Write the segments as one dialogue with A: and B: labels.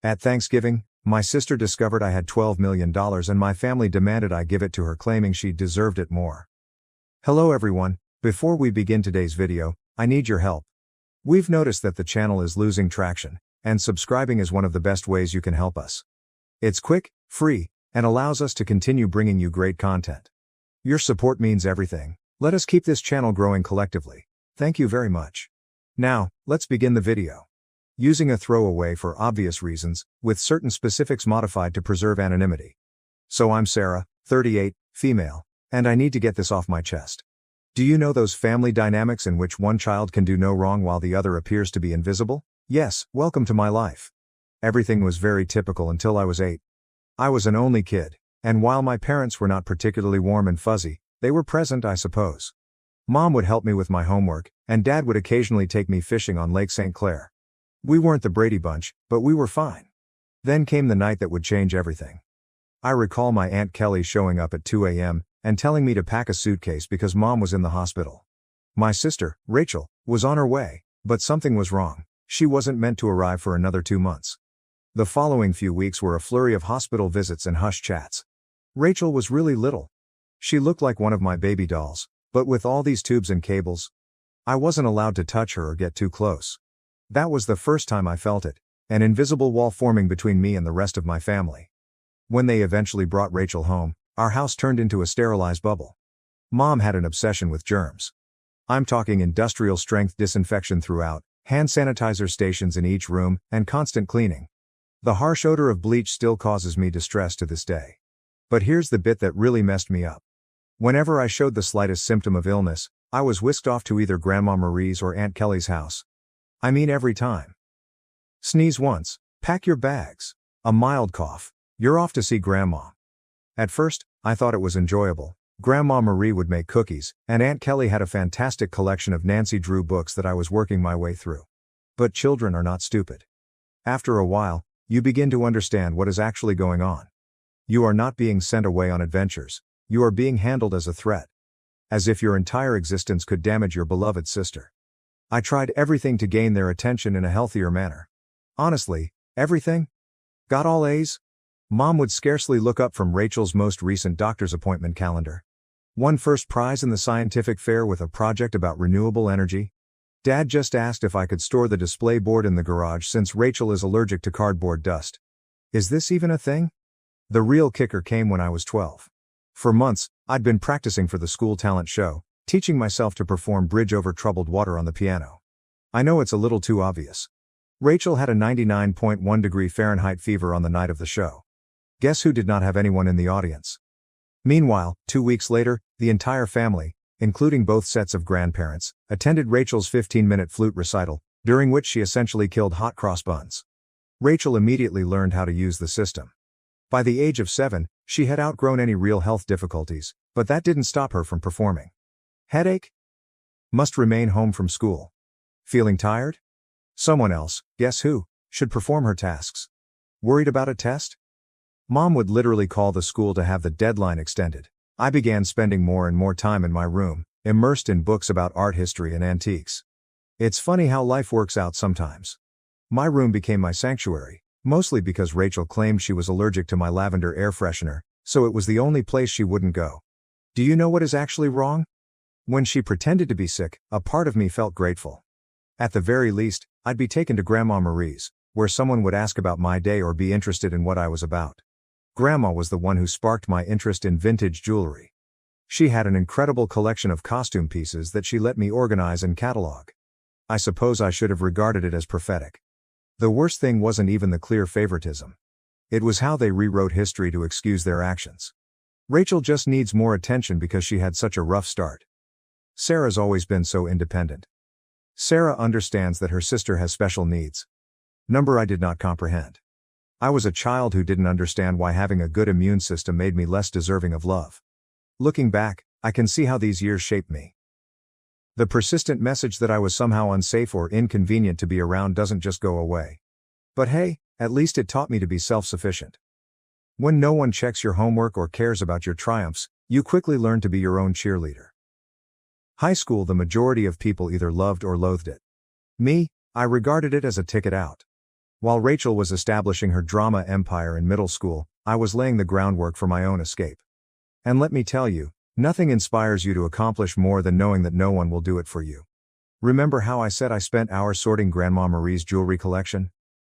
A: At Thanksgiving, my sister discovered I had $12 million and my family demanded I give it to her, claiming she deserved it more. Hello everyone, before we begin today's video, I need your help. We've noticed that the channel is losing traction, and subscribing is one of the best ways you can help us. It's quick, free, and allows us to continue bringing you great content. Your support means everything. Let us keep this channel growing collectively. Thank you very much. Now, let's begin the video. Using a throwaway for obvious reasons, with certain specifics modified to preserve anonymity. So I'm Sarah, 38, female, and I need to get this off my chest. Do you know those family dynamics in which one child can do no wrong while the other appears to be invisible? Yes, welcome to my life. Everything was very typical until I was 8. I was an only kid, and while my parents were not particularly warm and fuzzy, they were present, I suppose. Mom would help me with my homework, and Dad would occasionally take me fishing on Lake St. Clair. We weren't the Brady Bunch, but we were fine. Then came the night that would change everything. I recall my Aunt Kelly showing up at 2 a.m. and telling me to pack a suitcase because Mom was in the hospital. My sister, Rachel, was on her way, but something was wrong. She wasn't meant to arrive for another 2 months. The following few weeks were a flurry of hospital visits and hush chats. Rachel was really little. She looked like one of my baby dolls, but with all these tubes and cables, I wasn't allowed to touch her or get too close. That was the first time I felt it, an invisible wall forming between me and the rest of my family. When they eventually brought Rachel home, our house turned into a sterilized bubble. Mom had an obsession with germs. I'm talking industrial strength disinfection throughout, hand sanitizer stations in each room, and constant cleaning. The harsh odor of bleach still causes me distress to this day. But here's the bit that really messed me up. Whenever I showed the slightest symptom of illness, I was whisked off to either Grandma Marie's or Aunt Kelly's house. I mean every time. Sneeze once, pack your bags. A mild cough, you're off to see Grandma. At first, I thought it was enjoyable. Grandma Marie would make cookies, and Aunt Kelly had a fantastic collection of Nancy Drew books that I was working my way through. But children are not stupid. After a while, you begin to understand what is actually going on. You are not being sent away on adventures, you are being handled as a threat. As if your entire existence could damage your beloved sister. I tried everything to gain their attention in a healthier manner. Honestly, everything? Got all A's? Mom would scarcely look up from Rachel's most recent doctor's appointment calendar. Won first prize in the scientific fair with a project about renewable energy. Dad just asked if I could store the display board in the garage since Rachel is allergic to cardboard dust. Is this even a thing? The real kicker came when I was 12. For months, I'd been practicing for the school talent show, teaching myself to perform Bridge Over Troubled Water on the piano. I know it's a little too obvious. Rachel had a 99.1 degree Fahrenheit fever on the night of the show. Guess who did not have anyone in the audience? Meanwhile, 2 weeks later, the entire family, including both sets of grandparents, attended Rachel's 15-minute flute recital, during which she essentially killed hot cross buns. Rachel immediately learned how to use the system. By the age of 7, she had outgrown any real health difficulties, but that didn't stop her from performing. Headache? Must remain home from school. Feeling tired? Someone else, guess who, should perform her tasks. Worried about a test? Mom would literally call the school to have the deadline extended. I began spending more and more time in my room, immersed in books about art history and antiques. It's funny how life works out sometimes. My room became my sanctuary, mostly because Rachel claimed she was allergic to my lavender air freshener, so it was the only place she wouldn't go. Do you know what is actually wrong? When she pretended to be sick, a part of me felt grateful. At the very least, I'd be taken to Grandma Marie's, where someone would ask about my day or be interested in what I was about. Grandma was the one who sparked my interest in vintage jewelry. She had an incredible collection of costume pieces that she let me organize and catalog. I suppose I should have regarded it as prophetic. The worst thing wasn't even the clear favoritism. It was how they rewrote history to excuse their actions. Rachel just needs more attention because she had such a rough start. Sarah's always been so independent. Sarah understands that her sister has special needs. Number I did not comprehend. I was a child who didn't understand why having a good immune system made me less deserving of love. Looking back, I can see how these years shaped me. The persistent message that I was somehow unsafe or inconvenient to be around doesn't just go away. But hey, at least it taught me to be self-sufficient. When no one checks your homework or cares about your triumphs, you quickly learn to be your own cheerleader. High school, the majority of people either loved or loathed it. Me, I regarded it as a ticket out. While Rachel was establishing her drama empire in middle school, I was laying the groundwork for my own escape. And let me tell you, nothing inspires you to accomplish more than knowing that no one will do it for you. Remember how I said I spent hours sorting Grandma Marie's jewelry collection?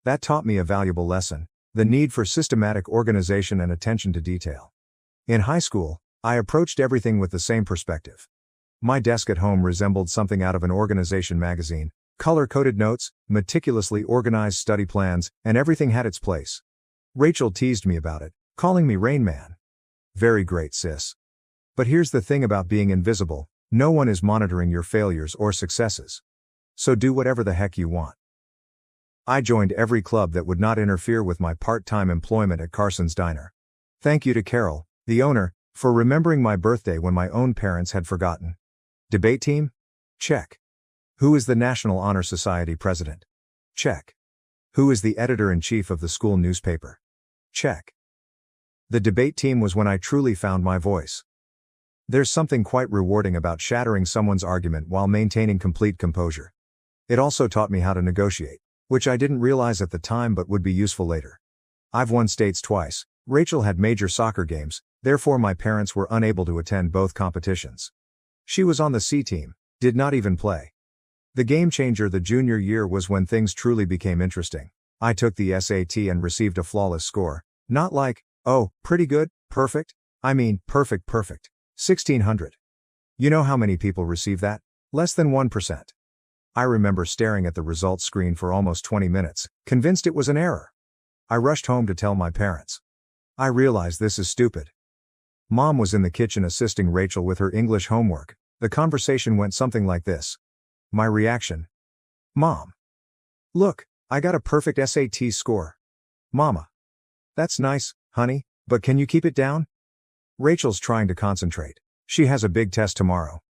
A: That taught me a valuable lesson: the need for systematic organization and attention to detail. In high school, I approached everything with the same perspective. My desk at home resembled something out of an organization magazine: color-coded notes, meticulously organized study plans, and everything had its place. Rachel teased me about it, calling me Rain Man. Very great, sis. But here's the thing about being invisible: no one is monitoring your failures or successes. So do whatever the heck you want. I joined every club that would not interfere with my part-time employment at Carson's Diner. Thank you to Carol, the owner, for remembering my birthday when my own parents had forgotten. Debate team? Check. Who is the National Honor Society president? Check. Who is the editor-in-chief of the school newspaper? Check. The debate team was when I truly found my voice. There's something quite rewarding about shattering someone's argument while maintaining complete composure. It also taught me how to negotiate, which I didn't realize at the time but would be useful later. I've won states twice. Rachel had major soccer games, therefore my parents were unable to attend both competitions. She was on the C team, did not even play. The game changer the junior year was when things truly became interesting. I took the SAT and received a flawless score. Not like, oh, pretty good, perfect. I mean, perfect. 1600. You know how many people receive that? Less than 1%. I remember staring at the results screen for almost 20 minutes, convinced it was an error. I rushed home to tell my parents. I realized this is stupid. Mom was in the kitchen assisting Rachel with her English homework. The conversation went something like this. My reaction: Mom. Look, I got a perfect SAT score. Mama. That's nice, honey, but can you keep it down? Rachel's trying to concentrate. She has a big test tomorrow.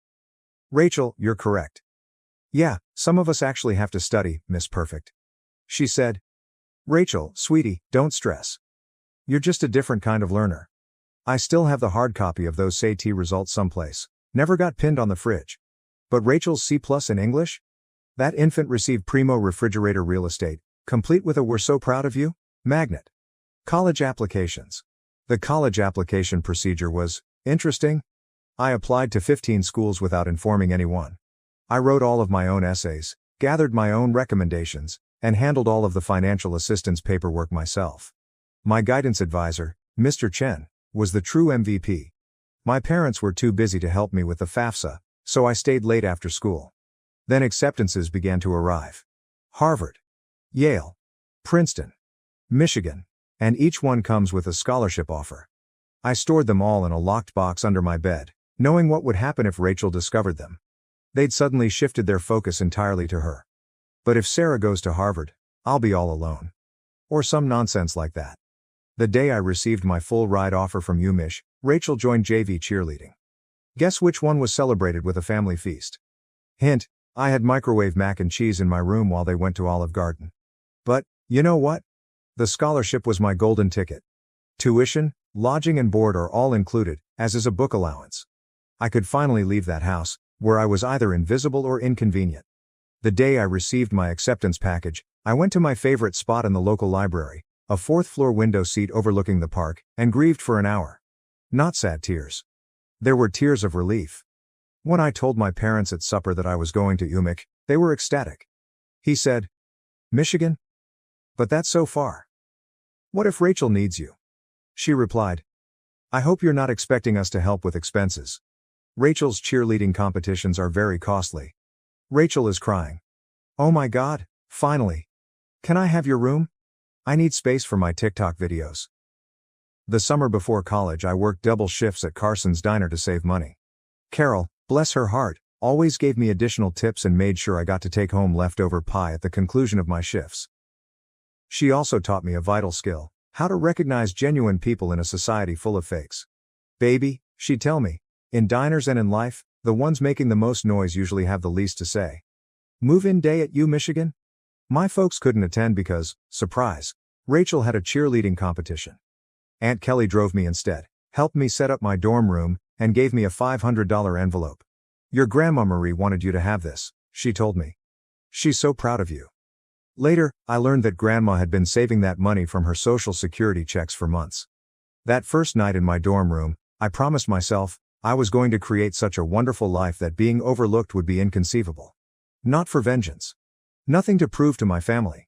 A: Rachel, you're correct. Yeah, some of us actually have to study, Miss Perfect. She said. Rachel, sweetie, don't stress. You're just a different kind of learner. I still have the hard copy of those SAT results someplace. Never got pinned on the fridge. But Rachel's C+ in English? That infant received Primo refrigerator real estate, complete with a "we're so proud of you" magnet. College applications. The college application procedure was interesting. I applied to 15 schools without informing anyone. I wrote all of my own essays, gathered my own recommendations, and handled all of the financial assistance paperwork myself. My guidance advisor, Mr. Chen, was the true MVP. My parents were too busy to help me with the FAFSA, so I stayed late after school. Then acceptances began to arrive. Harvard, Yale, Princeton, Michigan, and each one comes with a scholarship offer. I stored them all in a locked box under my bed, knowing what would happen if Rachel discovered them. They'd suddenly shifted their focus entirely to her. But if Sarah goes to Harvard, I'll be all alone. Or some nonsense like that. The day I received my full ride offer from UMich, Rachel joined JV cheerleading. Guess which one was celebrated with a family feast? Hint, I had microwave mac and cheese in my room while they went to Olive Garden. But, you know what? The scholarship was my golden ticket. Tuition, lodging and board are all included, as is a book allowance. I could finally leave that house, where I was either invisible or inconvenient. The day I received my acceptance package, I went to my favorite spot in the local library, a fourth-floor window seat overlooking the park, and grieved for an hour. Not sad tears. There were tears of relief. When I told my parents at supper that I was going to UMich, they were ecstatic. He said, Michigan? But that's so far. What if Rachel needs you? She replied, I hope you're not expecting us to help with expenses. Rachel's cheerleading competitions are very costly. Rachel is crying. Oh my God, finally. Can I have your room? I need space for my TikTok videos. The summer before college I worked double shifts at Carson's Diner to save money. Carol, bless her heart, always gave me additional tips and made sure I got to take home leftover pie at the conclusion of my shifts. She also taught me a vital skill: how to recognize genuine people in a society full of fakes. Baby, she'd tell me, in diners and in life, the ones making the most noise usually have the least to say. Move-in day at UMich? My folks couldn't attend because, surprise, Rachel had a cheerleading competition. Aunt Kelly drove me instead, helped me set up my dorm room, and gave me a $500 envelope. Your Grandma Marie wanted you to have this, she told me. She's so proud of you. Later, I learned that Grandma had been saving that money from her Social Security checks for months. That first night in my dorm room, I promised myself, I was going to create such a wonderful life that being overlooked would be inconceivable. Not for vengeance. Nothing to prove to my family.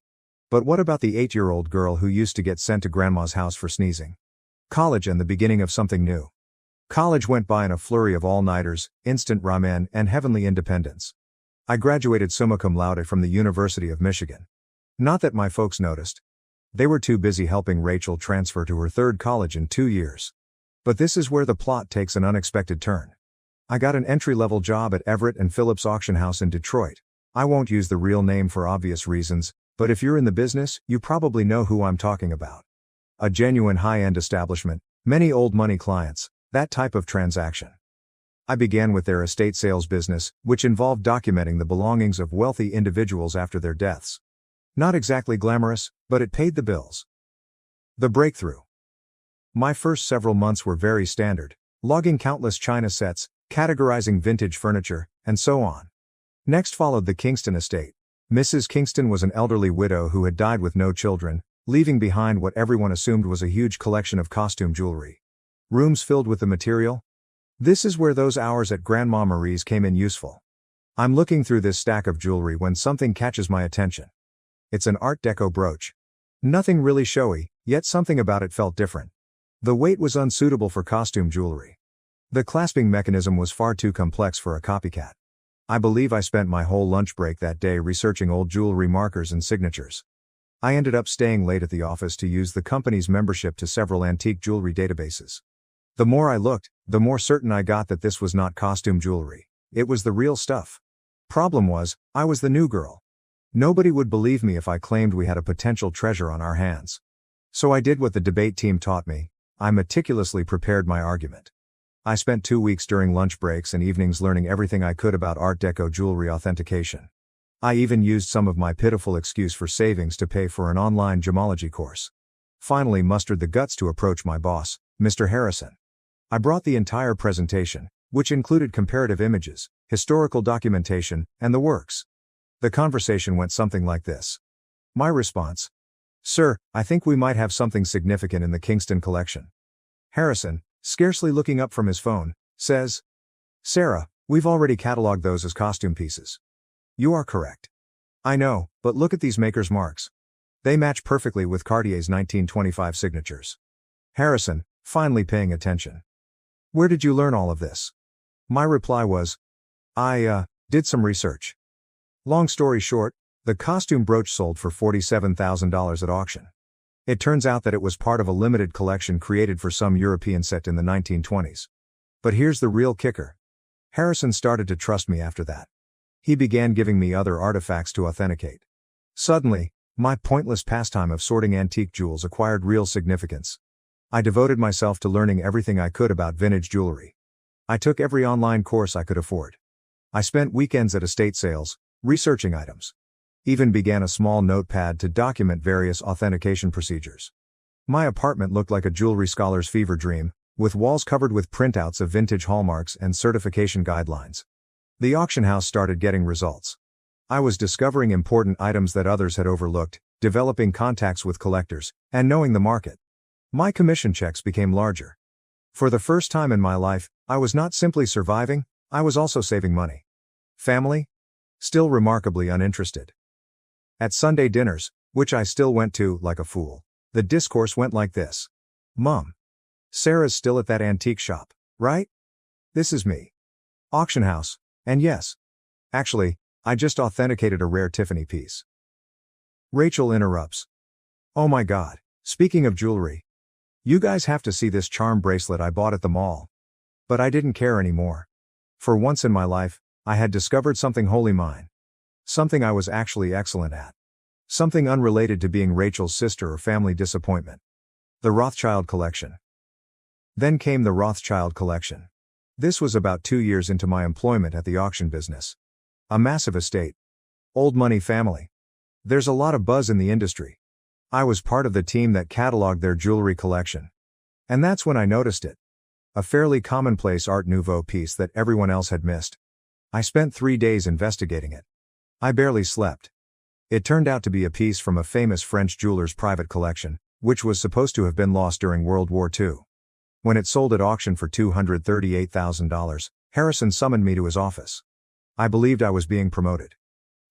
A: But what about the 8-year-old girl who used to get sent to Grandma's house for sneezing? College and the beginning of something new. College went by in a flurry of all-nighters, instant ramen, and heavenly independence. I graduated summa cum laude from the University of Michigan. Not that my folks noticed. They were too busy helping Rachel transfer to her third college in 2 years. But this is where the plot takes an unexpected turn. I got an entry-level job at Everett and Phillips Auction House in Detroit. I won't use the real name for obvious reasons, but if you're in the business, you probably know who I'm talking about. A genuine high-end establishment, many old money clients, that type of transaction. I began with their estate sales business, which involved documenting the belongings of wealthy individuals after their deaths. Not exactly glamorous, but it paid the bills. The breakthrough. My first several months were very standard, logging countless china sets, categorizing vintage furniture, and so on. Next followed the Kingston estate. Mrs. Kingston was an elderly widow who had died with no children, leaving behind what everyone assumed was a huge collection of costume jewelry. Rooms filled with the material? This is where those hours at Grandma Marie's came in useful. I'm looking through this stack of jewelry when something catches my attention. It's an Art Deco brooch. Nothing really showy, yet something about it felt different. The weight was unsuitable for costume jewelry. The clasping mechanism was far too complex for a copycat. I believe I spent my whole lunch break that day researching old jewelry markers and signatures. I ended up staying late at the office to use the company's membership to several antique jewelry databases. The more I looked, the more certain I got that this was not costume jewelry. It was the real stuff. Problem was, I was the new girl. Nobody would believe me if I claimed we had a potential treasure on our hands. So I did what the debate team taught me. I meticulously prepared my argument. I spent 2 weeks during lunch breaks and evenings learning everything I could about Art Deco jewelry authentication. I even used some of my pitiful excuse for savings to pay for an online gemology course. Finally mustered the guts to approach my boss, Mr. Harrison. I brought the entire presentation, which included comparative images, historical documentation, and the works. The conversation went something like this. My response: "Sir, I think we might have something significant in the Kingston collection." Harrison, scarcely looking up from his phone, says, "Sarah, we've already cataloged those as costume pieces." You are correct. I know, but look at these maker's marks. They match perfectly with Cartier's 1925 signatures. Harrison, finally paying attention. Where did you learn all of this? My reply was, I did some research. Long story short, the costume brooch sold for $47,000 at auction. It turns out that it was part of a limited collection created for some European set in the 1920s. But here's the real kicker. Harrison started to trust me after that. He began giving me other artifacts to authenticate. Suddenly, my pointless pastime of sorting antique jewels acquired real significance. I devoted myself to learning everything I could about vintage jewelry. I took every online course I could afford. I spent weekends at estate sales, researching items. Even began a small notepad to document various authentication procedures. My apartment looked like a jewelry scholar's fever dream, with walls covered with printouts of vintage hallmarks and certification guidelines. The auction house started getting results. I was discovering important items that others had overlooked, developing contacts with collectors, and knowing the market. My commission checks became larger. For the first time in my life, I was not simply surviving, I was also saving money. Family? Still remarkably uninterested. At Sunday dinners, which I still went to like a fool, the discourse went like this. Mom. Sarah's still at that antique shop, right? This is me. Auction house, and yes. Actually, I just authenticated a rare Tiffany piece. Rachel interrupts. Oh my God, speaking of jewelry. You guys have to see this charm bracelet I bought at the mall. But I didn't care anymore. For once in my life, I had discovered something wholly mine. Something I was actually excellent at. Something unrelated to being Rachel's sister or family disappointment. The Rothschild collection. Then came the Rothschild collection. This was about 2 years into my employment at the auction business. A massive estate. Old money family. There's a lot of buzz in the industry. I was part of the team that cataloged their jewelry collection. And that's when I noticed it. A fairly commonplace Art Nouveau piece that everyone else had missed. I spent 3 days investigating it. I barely slept. It turned out to be a piece from a famous French jeweler's private collection, which was supposed to have been lost during World War II. When it sold at auction for $238,000, Harrison summoned me to his office. I believed I was being promoted.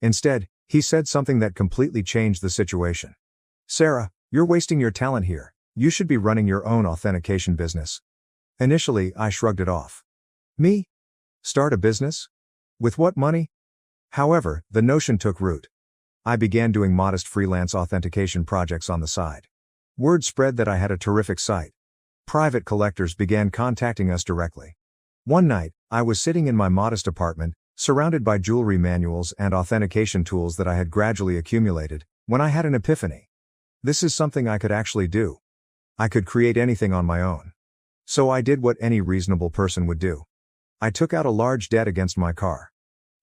A: Instead, he said something that completely changed the situation. "Sarah, you're wasting your talent here. You should be running your own authentication business." Initially, I shrugged it off. Me? Start a business? With what money? However, the notion took root. I began doing modest freelance authentication projects on the side. Word spread that I had a terrific site. Private collectors began contacting us directly. One night, I was sitting in my modest apartment, surrounded by jewelry manuals and authentication tools that I had gradually accumulated, when I had an epiphany. This is something I could actually do. I could create anything on my own. So I did what any reasonable person would do. I took out a large debt against my car.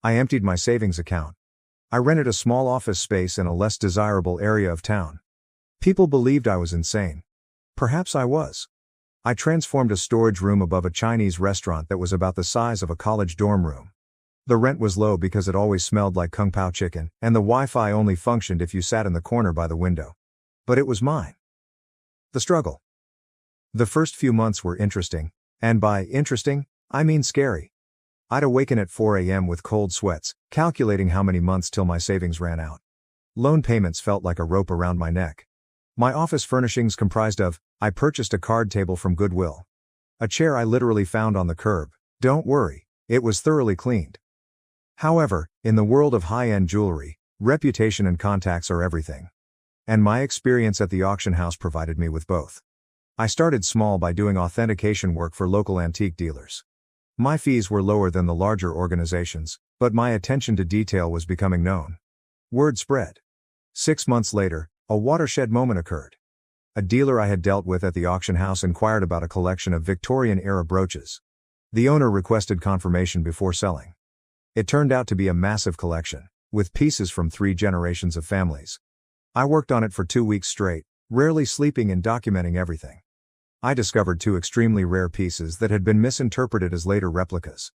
A: I emptied my savings account. I rented a small office space in a less desirable area of town. People believed I was insane. Perhaps I was. I transformed a storage room above a Chinese restaurant that was about the size of a college dorm room. The rent was low because it always smelled like Kung Pao chicken, and the Wi-Fi only functioned if you sat in the corner by the window. But it was mine. The struggle. The first few months were interesting, and by interesting, I mean scary. I'd awaken at 4 a.m. with cold sweats, calculating how many months till my savings ran out. Loan payments felt like a rope around my neck. My office furnishings comprised of, I purchased a card table from Goodwill. A chair I literally found on the curb. Don't worry, it was thoroughly cleaned. However, in the world of high-end jewelry, reputation and contacts are everything. And my experience at the auction house provided me with both. I started small by doing authentication work for local antique dealers. My fees were lower than the larger organizations, but my attention to detail was becoming known. Word spread. 6 months later, a watershed moment occurred. A dealer I had dealt with at the auction house inquired about a collection of Victorian-era brooches. The owner requested confirmation before selling. It turned out to be a massive collection, with pieces from 3 generations of families. I worked on it for 2 weeks straight, rarely sleeping and documenting everything. I discovered 2 extremely rare pieces that had been misinterpreted as later replicas.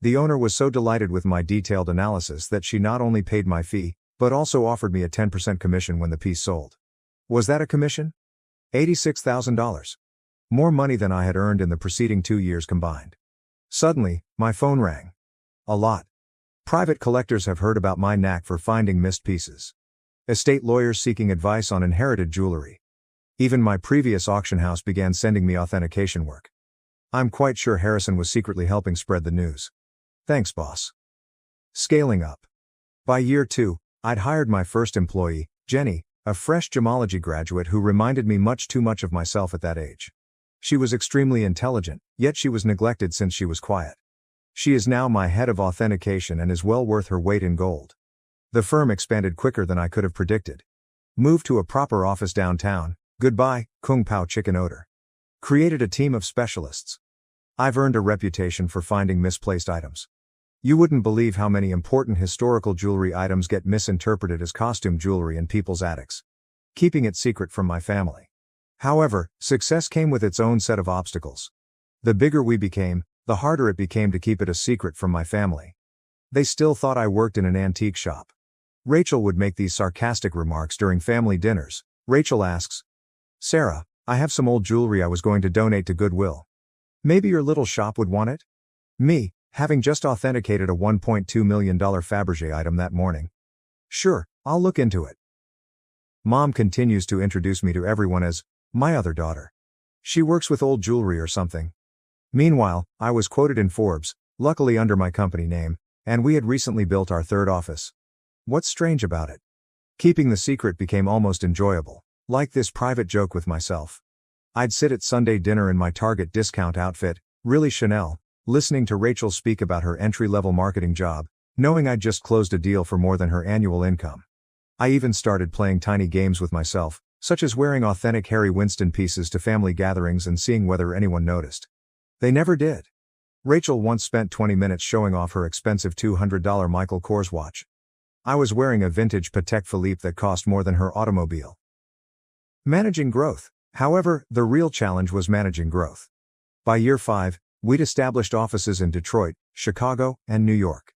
A: The owner was so delighted with my detailed analysis that she not only paid my fee, but also offered me a 10% commission when the piece sold. Was that a commission? $86,000. More money than I had earned in the preceding 2 years combined. Suddenly, my phone rang. A lot. Private collectors have heard about my knack for finding missed pieces. Estate lawyers seeking advice on inherited jewelry. Even my previous auction house began sending me authentication work. I'm quite sure Harrison was secretly helping spread the news. Thanks, boss. Scaling up. By year 2, I'd hired my first employee, Jenny, a fresh gemology graduate who reminded me much too much of myself at that age. She was extremely intelligent, yet she was neglected since she was quiet. She is now my head of authentication and is well worth her weight in gold. The firm expanded quicker than I could have predicted. Moved to a proper office downtown. Goodbye, Kung Pao chicken odor. Created a team of specialists. I've earned a reputation for finding misplaced items. You wouldn't believe how many important historical jewelry items get misinterpreted as costume jewelry in people's attics. Keeping it secret from my family. However, success came with its own set of obstacles. The bigger we became, the harder it became to keep it a secret from my family. They still thought I worked in an antique shop. Rachel would make these sarcastic remarks during family dinners. Rachel asks, "Sarah, I have some old jewelry I was going to donate to Goodwill. Maybe your little shop would want it?" Me, having just authenticated a $1.2 million Fabergé item that morning. "Sure, I'll look into it." Mom continues to introduce me to everyone as my other daughter. She works with old jewelry or something. Meanwhile, I was quoted in Forbes, luckily under my company name, and we had recently built our 3rd office. What's strange about it? Keeping the secret became almost enjoyable. Like this private joke with myself. I'd sit at Sunday dinner in my Target discount outfit, really Chanel, listening to Rachel speak about her entry-level marketing job, knowing I'd just closed a deal for more than her annual income. I even started playing tiny games with myself, such as wearing authentic Harry Winston pieces to family gatherings and seeing whether anyone noticed. They never did. Rachel once spent 20 minutes showing off her expensive $200 Michael Kors watch. I was wearing a vintage Patek Philippe that cost more than her automobile. Managing growth. However, the real challenge was managing growth. By year 5, we'd established offices in Detroit, Chicago, and New York.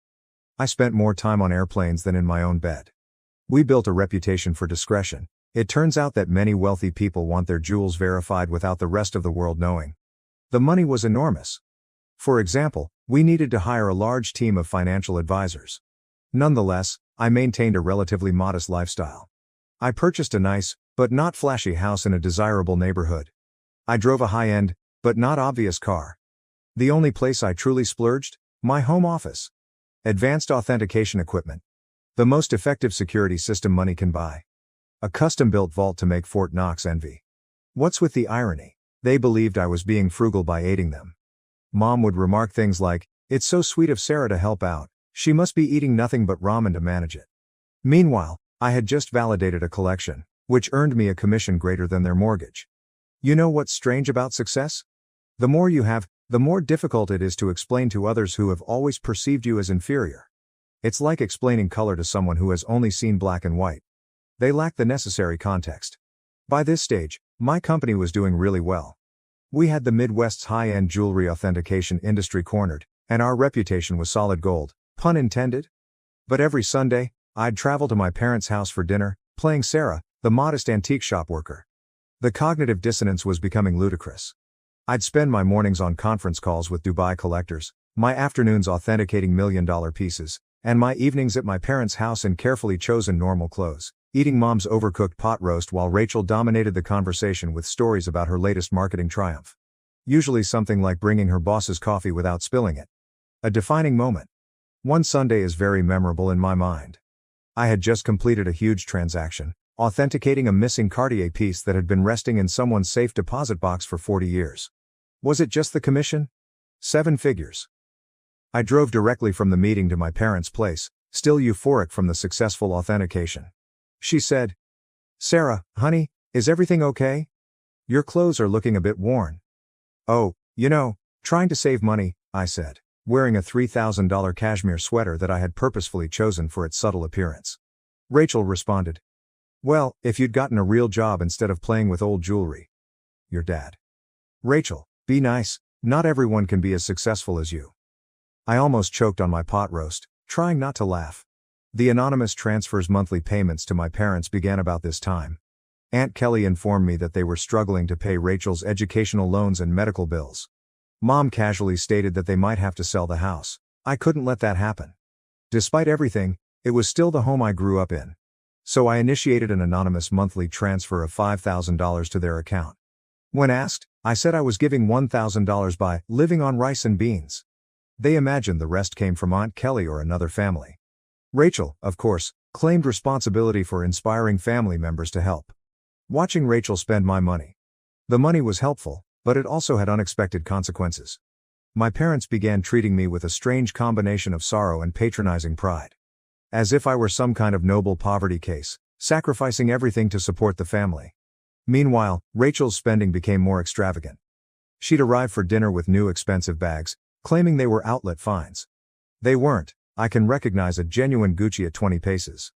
A: I spent more time on airplanes than in my own bed. We built a reputation for discretion. It turns out that many wealthy people want their jewels verified without the rest of the world knowing. The money was enormous. For example, we needed to hire a large team of financial advisors. Nonetheless, I maintained a relatively modest lifestyle. I purchased a nice, but not flashy house in a desirable neighborhood. I drove a high-end, but not obvious car. The only place I truly splurged? My home office. Advanced authentication equipment. The most effective security system money can buy. A custom-built vault to make Fort Knox envy. What's with the irony? They believed I was being frugal by aiding them. Mom would remark things like, "It's so sweet of Sarah to help out, she must be eating nothing but ramen to manage it." Meanwhile, I had just validated a collection, which earned me a commission greater than their mortgage. You know what's strange about success? The more you have, the more difficult it is to explain to others who have always perceived you as inferior. It's like explaining color to someone who has only seen black and white. They lack the necessary context. By this stage, my company was doing really well. We had the Midwest's high-end jewelry authentication industry cornered, and our reputation was solid gold, pun intended. But every Sunday, I'd travel to my parents' house for dinner, playing Sarah, the modest antique shop worker. The cognitive dissonance was becoming ludicrous. I'd spend my mornings on conference calls with Dubai collectors, my afternoons authenticating million-dollar pieces, and my evenings at my parents' house in carefully chosen normal clothes, eating Mom's overcooked pot roast while Rachel dominated the conversation with stories about her latest marketing triumph. Usually something like bringing her boss's coffee without spilling it. A defining moment. One Sunday is very memorable in my mind. I had just completed a huge transaction, authenticating a missing Cartier piece that had been resting in someone's safe deposit box for 40 years. Was it just the commission? 7 figures. I drove directly from the meeting to my parents' place, still euphoric from the successful authentication. She said, "Sarah, honey, is everything okay? Your clothes are looking a bit worn." "Oh, trying to save money," I said, wearing a $3,000 cashmere sweater that I had purposefully chosen for its subtle appearance. Rachel responded, "Well, if you'd gotten a real job instead of playing with old jewelry." Your dad. Rachel, be nice, not everyone can be as successful as you. I almost choked on my pot roast, trying not to laugh. The anonymous transfers monthly payments to my parents began about this time. Aunt Kelly informed me that they were struggling to pay Rachel's educational loans and medical bills. Mom casually stated that they might have to sell the house. I couldn't let that happen. Despite everything, it was still the home I grew up in. So I initiated an anonymous monthly transfer of $5,000 to their account. When asked, I said I was giving $1,000 by living on rice and beans. They imagined the rest came from Aunt Kelly or another family. Rachel, of course, claimed responsibility for inspiring family members to help. Watching Rachel spend my money. The money was helpful, but it also had unexpected consequences. My parents began treating me with a strange combination of sorrow and patronizing pride. As if I were some kind of noble poverty case, sacrificing everything to support the family. Meanwhile, Rachel's spending became more extravagant. She'd arrive for dinner with new expensive bags, claiming they were outlet finds. They weren't. I can recognize a genuine Gucci at 20 paces.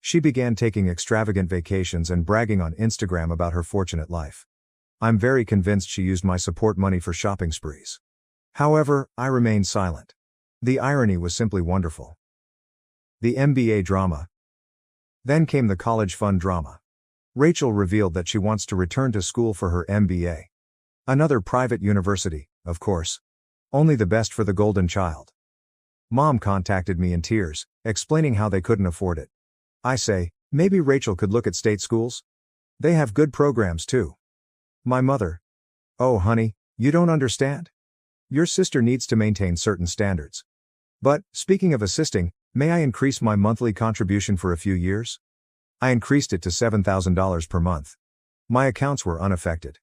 A: She began taking extravagant vacations and bragging on Instagram about her fortunate life. I'm very convinced she used my support money for shopping sprees. However, I remained silent. The irony was simply wonderful. The MBA drama. Then came the college fund drama. Rachel revealed that she wants to return to school for her MBA. Another private university, of course. Only the best for the golden child. Mom contacted me in tears, explaining how they couldn't afford it. I say, maybe Rachel could look at state schools? They have good programs too. My mother. Oh honey, you don't understand. Your sister needs to maintain certain standards. But, speaking of assisting, may I increase my monthly contribution for a few years? I increased it to $7,000 per month. My accounts were unaffected.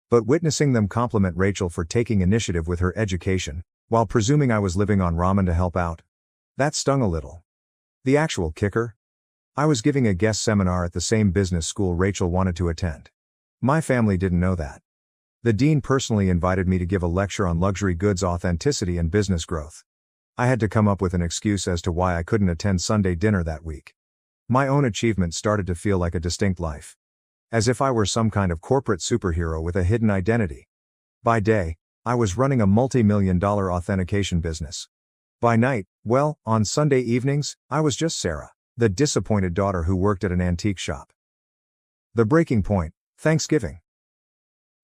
A: But witnessing them compliment Rachel for taking initiative with her education, while presuming I was living on ramen to help out, that stung a little. The actual kicker? I was giving a guest seminar at the same business school Rachel wanted to attend. My family didn't know that. The dean personally invited me to give a lecture on luxury goods authenticity and business growth. I had to come up with an excuse as to why I couldn't attend Sunday dinner that week. My own achievement started to feel like a distinct life. As if I were some kind of corporate superhero with a hidden identity. By day, I was running a multi-million-dollar authentication business. By night, well, on Sunday evenings, I was just Sarah, The disappointed daughter who worked at an antique shop. The breaking point, Thanksgiving.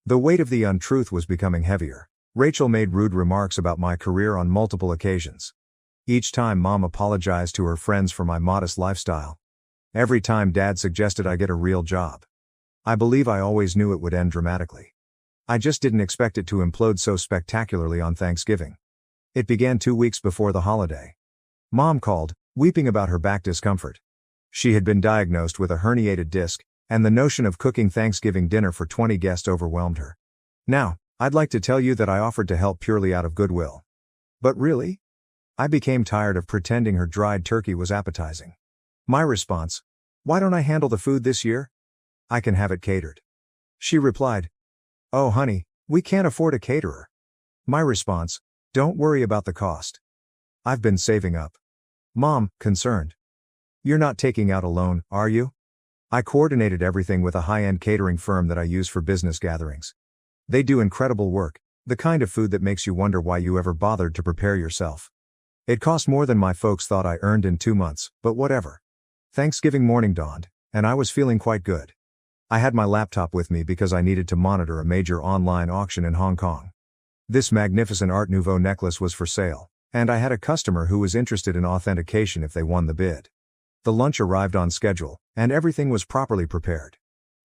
A: The weight of the untruth was becoming heavier. Rachel made rude remarks about my career on multiple occasions. Each time Mom apologized to her friends for my modest lifestyle. Every time Dad suggested I get a real job. I believe I always knew it would end dramatically. I just didn't expect it to implode so spectacularly on Thanksgiving. It began 2 weeks before the holiday. Mom called, weeping about her back discomfort. She had been diagnosed with a herniated disc, and the notion of cooking Thanksgiving dinner for 20 guests overwhelmed her. Now, I'd like to tell you that I offered to help purely out of goodwill. But really? I became tired of pretending her dried turkey was appetizing. My response: why don't I handle the food this year? I can have it catered. She replied: oh honey, we can't afford a caterer. My response: don't worry about the cost. I've been saving up. Mom, concerned: you're not taking out a loan, are you? I coordinated everything with a high-end catering firm that I use for business gatherings. They do incredible work, the kind of food that makes you wonder why you ever bothered to prepare yourself. It cost more than my folks thought I earned in 2 months, but whatever. Thanksgiving morning dawned, and I was feeling quite good. I had my laptop with me because I needed to monitor a major online auction in Hong Kong. This magnificent Art Nouveau necklace was for sale, and I had a customer who was interested in authentication if they won the bid. The lunch arrived on schedule, and everything was properly prepared.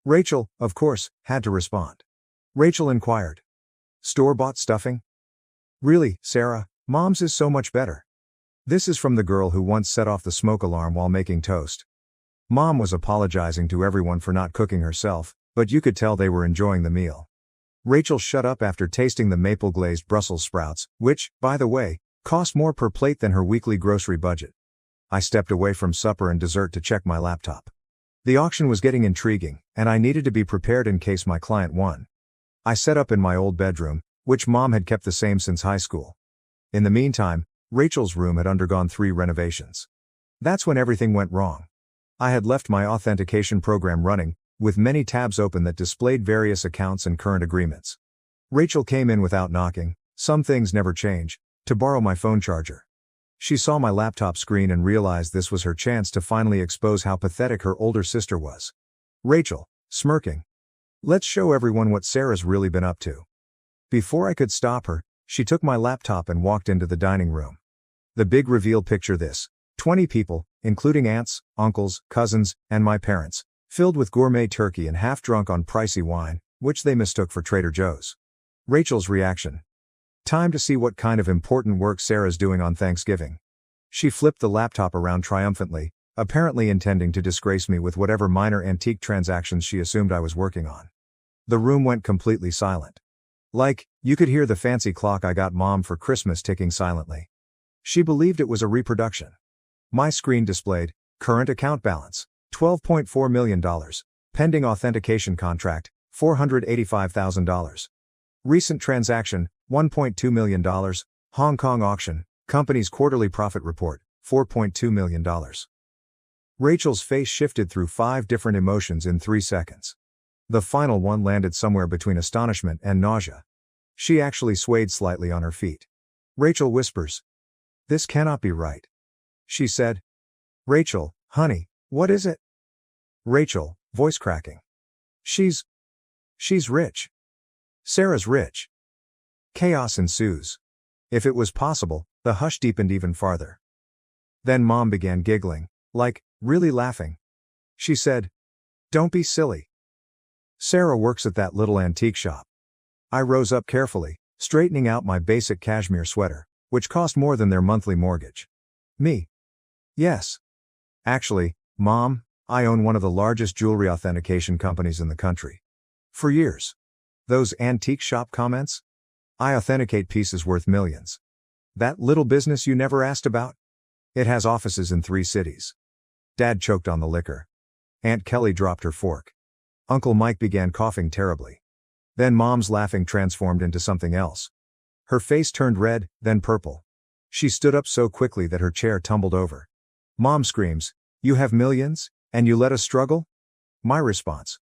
A: Rachel, of course, had to respond. Rachel inquired: store-bought stuffing? Really, Sarah, Mom's is so much better. This is from the girl who once set off the smoke alarm while making toast. Mom was apologizing to everyone for not cooking herself, but you could tell they were enjoying the meal. Rachel shut up after tasting the maple-glazed Brussels sprouts, which, by the way, cost more per plate than her weekly grocery budget. I stepped away from supper and dessert to check my laptop. The auction was getting intriguing, and I needed to be prepared in case my client won. I set up in my old bedroom, which Mom had kept the same since high school. In the meantime, Rachel's room had undergone 3 renovations. That's when everything went wrong. I had left my authentication program running, with many tabs open that displayed various accounts and current agreements. Rachel came in without knocking, some things never change, to borrow my phone charger. She saw my laptop screen and realized this was her chance to finally expose how pathetic her older sister was. Rachel, smirking: let's show everyone what Sarah's really been up to. Before I could stop her, she took my laptop and walked into the dining room. The big reveal: picture this: 20 people, including aunts, uncles, cousins, and my parents, filled with gourmet turkey and half drunk on pricey wine, which they mistook for Trader Joe's. Rachel's reaction: time to see what kind of important work Sarah's doing on Thanksgiving. She flipped the laptop around triumphantly, apparently intending to disgrace me with whatever minor antique transactions she assumed I was working on. The room went completely silent. Like, you could hear the fancy clock I got Mom for Christmas ticking silently. She believed it was a reproduction. My screen displayed: current account balance, $12.4 million. Pending authentication contract, $485,000. Recent transaction, $1.2 million. Hong Kong auction, company's quarterly profit report, $4.2 million. Rachel's face shifted through 5 different emotions in 3 seconds. The final one landed somewhere between astonishment and nausea. She actually swayed slightly on her feet. Rachel whispers: this cannot be right. She said. Rachel, honey, what is it? Rachel, voice cracking: she's rich. Sarah's rich. Chaos ensues. If it was possible, the hush deepened even farther. Then Mom began giggling, like, really laughing. She said: don't be silly. Sarah works at that little antique shop. I rose up carefully, straightening out my basic cashmere sweater, which cost more than their monthly mortgage. Me? Yes. Actually, Mom, I own one of the largest jewelry authentication companies in the country. For years. Those antique shop comments? I authenticate pieces worth millions. That little business you never asked about? It has offices in 3 cities. Dad choked on the liquor. Aunt Kelly dropped her fork. Uncle Mike began coughing terribly. Then Mom's laughing transformed into something else. Her face turned red, then purple. She stood up so quickly that her chair tumbled over. Mom screams: you have millions, and you let us struggle? My response: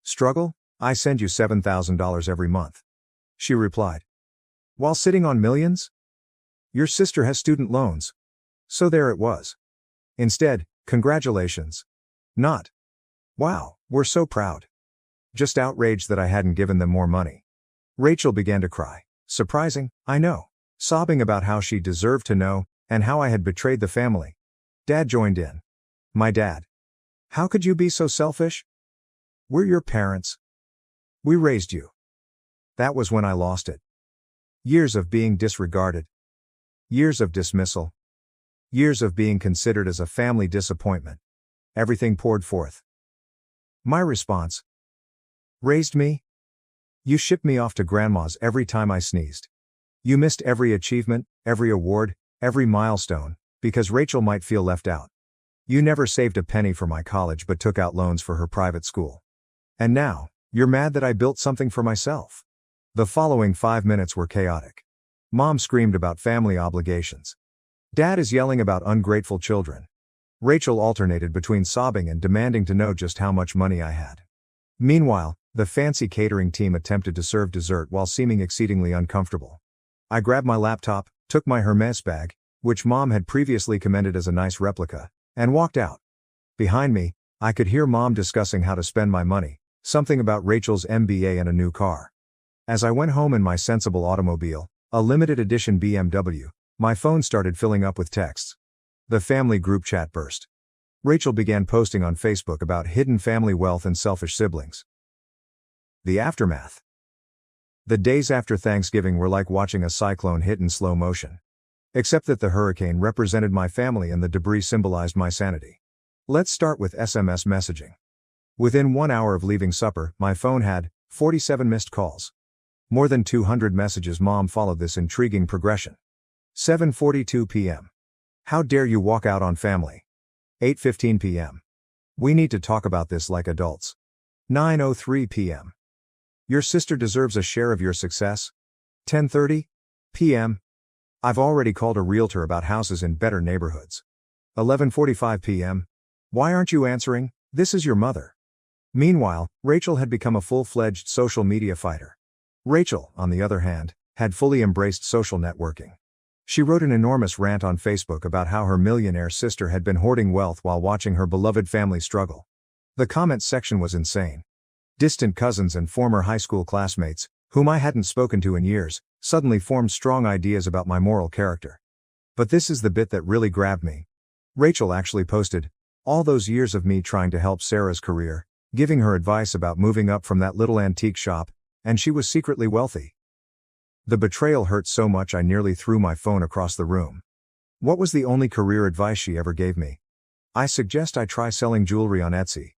A: struggle? I send you $7,000 every month. She replied: while sitting on millions? Your sister has student loans. So there it was. Instead, Congratulations. Not. Wow, we're so proud. Just outraged that I hadn't given them more money. Rachel began to cry. Surprising, I know. Sobbing about how she deserved to know, and how I had betrayed the family. Dad joined in. My dad. How could you be so selfish? We're your parents. We raised you. That was when I lost it. Years of being disregarded. Years of dismissal. Years of being considered as a family disappointment. Everything poured forth. My response. Raised me? You shipped me off to grandma's every time I sneezed. You missed every achievement, every award, every milestone, because Rachel might feel left out. You never saved a penny for my college but took out loans for her private school. And now, you're mad that I built something for myself. The following 5 minutes were chaotic. Mom screamed about family obligations. Dad is yelling about ungrateful children. Rachel alternated between sobbing and demanding to know just how much money I had. Meanwhile, the fancy catering team attempted to serve dessert while seeming exceedingly uncomfortable. I grabbed my laptop, took my Hermes bag, which Mom had previously commended as a nice replica, and walked out. Behind me, I could hear Mom discussing how to spend my money, something about Rachel's MBA and a new car. As I went home in my sensible automobile, a limited edition BMW, my phone started filling up with texts. The family group chat burst. Rachel began posting on Facebook about hidden family wealth and selfish siblings. The aftermath. The days after Thanksgiving were like watching a cyclone hit in slow motion. Except that the hurricane represented my family and the debris symbolized my sanity. Let's start with SMS messaging. Within 1 hour of leaving supper, my phone had 47 missed calls. More than 200 messages. Mom followed this intriguing progression. 7:42 p.m. How dare you walk out on family? 8:15 p.m. We need to talk about this like adults. 9:03 p.m. Your sister deserves a share of your success. 10:30 p.m. I've already called a realtor about houses in better neighborhoods. 11:45 p.m. Why aren't you answering? This is your mother. Meanwhile, Rachel had become a full-fledged social media fighter. Rachel, on the other hand, had fully embraced social networking. She wrote an enormous rant on Facebook about how her millionaire sister had been hoarding wealth while watching her beloved family struggle. The comments section was insane. Distant cousins and former high school classmates, whom I hadn't spoken to in years, suddenly formed strong ideas about my moral character. But this is the bit that really grabbed me. Rachel actually posted, all those years of me trying to help Sarah's career, giving her advice about moving up from that little antique shop, and she was secretly wealthy. The betrayal hurt so much I nearly threw my phone across the room. What was the only career advice she ever gave me? I suggest I try selling jewelry on Etsy.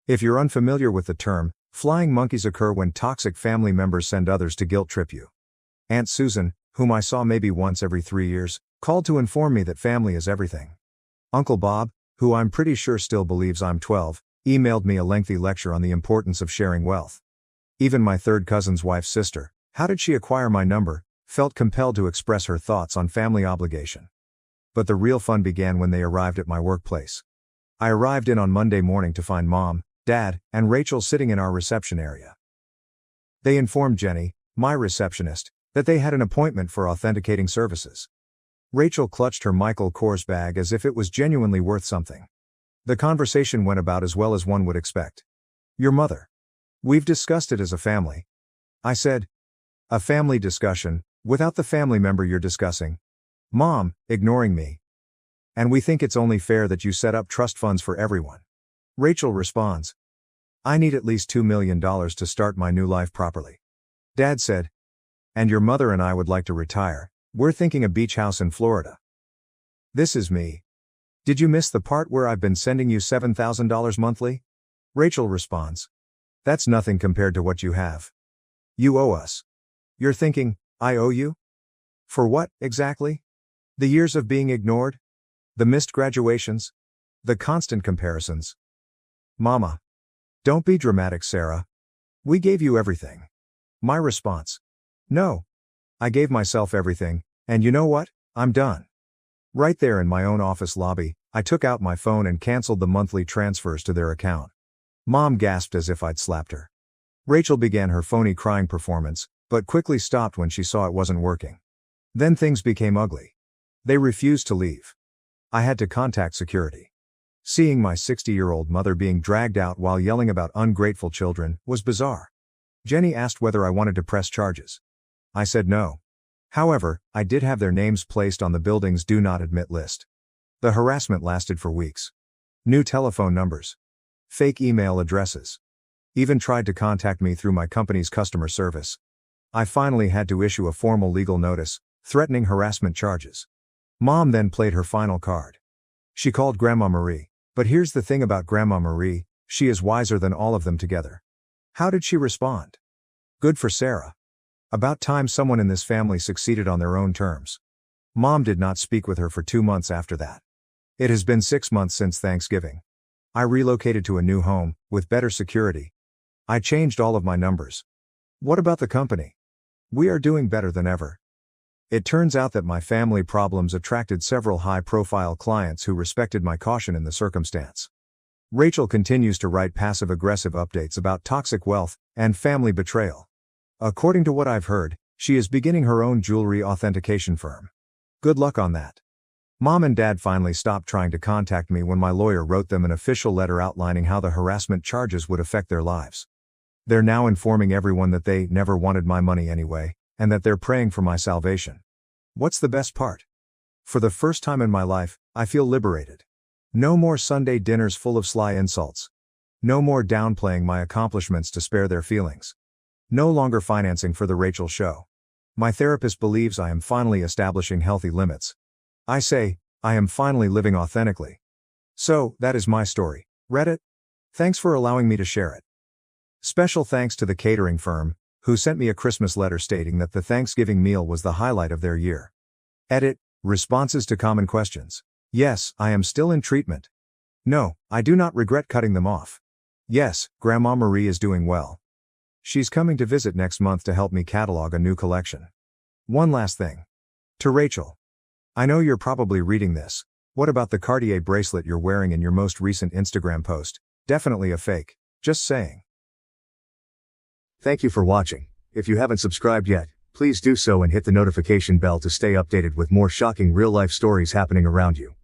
A: If you're unfamiliar with the term, flying monkeys occur when toxic family members send others to guilt trip you. Aunt Susan, whom I saw maybe once every 3 years, called to inform me that family is everything. Uncle Bob, who I'm pretty sure still believes I'm 12, emailed me a lengthy lecture on the importance of sharing wealth. Even my third cousin's wife's sister, how did she acquire my number, felt compelled to express her thoughts on family obligation. But the real fun began when they arrived at my workplace. I arrived in on Monday morning to find Mom, Dad, and Rachel sitting in our reception area. They informed Jenny, my receptionist, that they had an appointment for authenticating services. Rachel clutched her Michael Kors bag as if it was genuinely worth something. The conversation went about as well as one would expect. Your mother. We've discussed it as a family. I said. A family discussion, without the family member you're discussing. Mom, ignoring me. And we think it's only fair that you set up trust funds for everyone. Rachel responds. I need at least $2 million to start my new life properly. Dad said. And your mother and I would like to retire. We're thinking a beach house in Florida. This is me. Did you miss the part where I've been sending you $7,000 monthly? Rachel responds. That's nothing compared to what you have. You owe us. You're thinking, I owe you? For what, exactly? The years of being ignored? The missed graduations? The constant comparisons? Mama. Don't be dramatic, Sarah. We gave you everything. My response. No. I gave myself everything, and you know what? I'm done. Right there in my own office lobby, I took out my phone and canceled the monthly transfers to their account. Mom gasped as if I'd slapped her. Rachel began her phony crying performance, but quickly stopped when she saw it wasn't working. Then things became ugly. They refused to leave. I had to contact security. Seeing my 60-year-old mother being dragged out while yelling about ungrateful children was bizarre. Jenny asked whether I wanted to press charges. I said no. However, I did have their names placed on the building's do not admit list. The harassment lasted for weeks. New telephone numbers. Fake email addresses. Even tried to contact me through my company's customer service. I finally had to issue a formal legal notice, threatening harassment charges. Mom then played her final card. She called Grandma Marie. But here's the thing about Grandma Marie, she is wiser than all of them together. How did she respond? Good for Sarah. About time someone in this family succeeded on their own terms. Mom did not speak with her for 2 months after that. It has been 6 months since Thanksgiving. I relocated to a new home, with better security. I changed all of my numbers. What about the company? We are doing better than ever. It turns out that my family problems attracted several high-profile clients who respected my caution in the circumstance. Rachel continues to write passive-aggressive updates about toxic wealth and family betrayal. According to what I've heard, she is beginning her own jewelry authentication firm. Good luck on that. Mom and Dad finally stopped trying to contact me when my lawyer wrote them an official letter outlining how the harassment charges would affect their lives. They're now informing everyone that they never wanted my money anyway, and that they're praying for my salvation. What's the best part? For the first time in my life, I feel liberated. No more Sunday dinners full of sly insults. No more downplaying my accomplishments to spare their feelings. No longer financing for the Rachel show. My therapist believes I am finally establishing healthy limits. I say, I am finally living authentically. So, that is my story. Reddit? Thanks for allowing me to share it. Special thanks to the catering firm, who sent me a Christmas letter stating that the Thanksgiving meal was the highlight of their year. Edit, responses to common questions. Yes, I am still in treatment. No, I do not regret cutting them off. Yes, Grandma Marie is doing well. She's coming to visit next month to help me catalog a new collection. One last thing. To Rachel. I know you're probably reading this. What about the Cartier bracelet you're wearing in your most recent Instagram post? Definitely a fake. Just saying. Thank you for watching. If you haven't subscribed yet, please do so and hit the notification bell to stay updated with more shocking real-life stories happening around you.